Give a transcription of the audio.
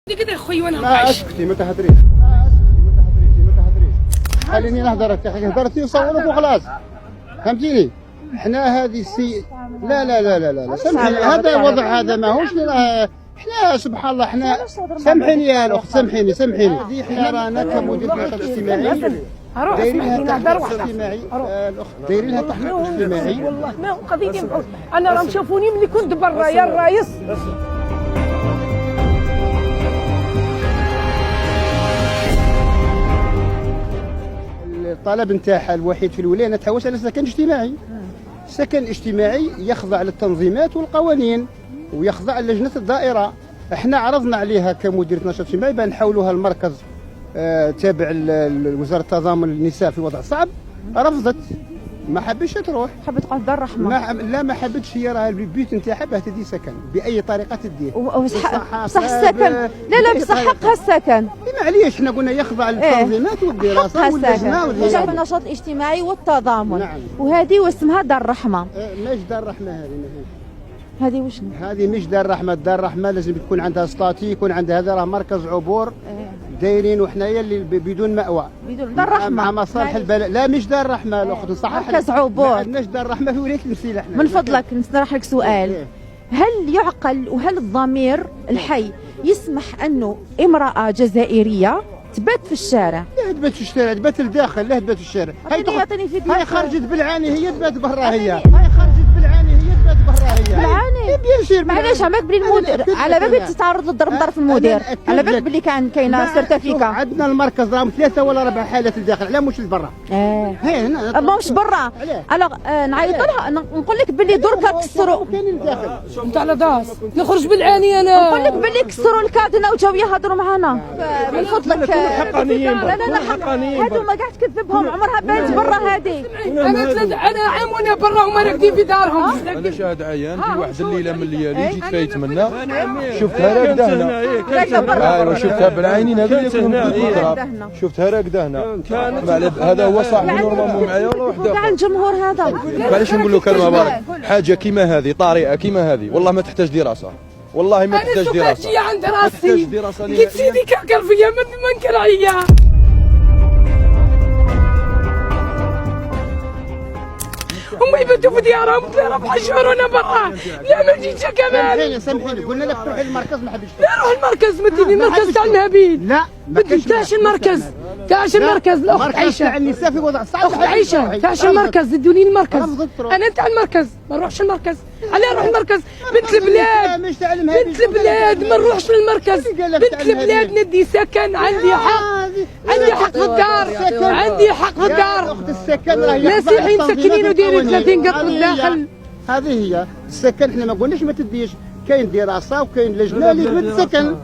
كده يا خويا وانا ما نعيش. اسكتي ما تهدريش ما تهدريش خليني نهضر. هضرتي وصورك وخلاص، فهمتيني. حنا هذه لا لا لا لا لا سامحيني، هذا وضع، هذا ماهوش حنا سبحان الله. حنا سامحيني يا الاخت، سامحيني حنا رانا كمدير نشاط اجتماعي دايرين لها تحقيق اجتماعي. الاخت دايرين لها تحقيق اجتماعي. والله ما هو قضيه انا راهم شافوني ملي كنت برا يا الرايس. الطلب نتاعها الوحيد في الولايه انها تحوس على سكن اجتماعي. سكن اجتماعي يخضع للتنظيمات والقوانين ويخضع للجنه الدائره. احنا عرضنا عليها كمديريه نشاط اجتماعي بان نحولوها المركز تابع لوزاره التضامن النساء في وضع صعب. رفضت، ما حبش تروح، حبت تقعد دار الرحمه. لا ما حبتش هي، راه البيت نتاعها باه تدي سكن باي طريقه تديه. بصح السكن لا بصح حقها السكن. معليش حنا قلنا يخضع للتنظيمات والدراسه واللجنه وزاره النشاط الاجتماعي والتضامن. نعم. وهذه واسمها دار الرحمه. ماش دار الرحمه هذه، ماهيش هذه واش هذه مش دار الرحمه. دار الرحمه لازم تكون عندها سطاتي، يكون عندها، هذا راه مركز عبور دايرين وحنايا اللي بدون مأوى، بدون دار الرحمه مع مصالح البلد. لا مش دار الرحمه الاخت، نصحح مركز عبور. ما عندناش دار الرحمه في ولايه المسيله. احنا من فضلك نطرح لك سؤال. هل يعقل وهل الضمير الحي يسمح انه امراه جزائريه تبات في الشارع؟ لا تبات في الشارع، تبات الداخل، لا تبات في الشارع. هاي خرجت بالعاني، هي تبات برا. هي خرجت بالعاني، هي تبات برا. هي بالعاني بيان سير. معليش عماك بلي المدير على بالك تتعرض للضرب من طرف المدير، على بالك بلي كاينه سيرتيفيكا. عندنا المركز راهم 3 ولا 4 حالات الداخل، علاه مش لبرا. هي هنا ماهوش برا. الوغ نعيط لها، نقول لك بلي دركا كسروا. كاين الداخل نتاع لاضاس نخرج بالعاني انا. نقول لك بلي كسروا الكادنا وجاو يهضروا معنا. من فضلك حقانيين. لا هادو ما قاعد تكذبهم، عمرها بانت برا هذه. انا عام وانا برا وما راقدين في دارهم. انا شاهد عيان في واحد الليله من الليالي جيت فايت منا، شفتها راكده هنا. ايوا شفتها بالعينين هذا شفتها راكده هنا. هذا هو صاحبي نورمالمون معايا ولا وحده كاع الجمهور هذا. معليش نقول له كلمه بارك. حاجه كيما هذه، طريقه كيما هذه، والله ما تحتاج دراسه، والله ما تحتاج دراسه. انا عند راسي قلت سيدي كعكر فيا ما نكر عليا. هم يباتوا في ديارهم 4 شهور وانا برا. لا ما جيتش كمان. سامحيني قلنا لك تروحي للمركز، ما حبيتش. لا روح المركز، ما تديني المركز تاع المهابيل. لا ما كاينش تاعش المركز، تاعش المركز. الاخت عايشه تاع النساء في وضع صعب. اخت عايشه تاعش المركز، ادوني المركز. انا تاع المركز ما نروحش المركز. علاه نروح المركز؟ بنت البلاد، بنت البلاد ما نروحش للمركز. بنت البلاد ندي سكن، عندي حق، عندي حق في الدار، عندي حق في الدار. ناس الحين ساكنين ودايرين 30 قط الداخل. هذه هي السكن. احنا ما قلناش ما تديش، كاين دراسه وكاين لجنه اللي تسكن.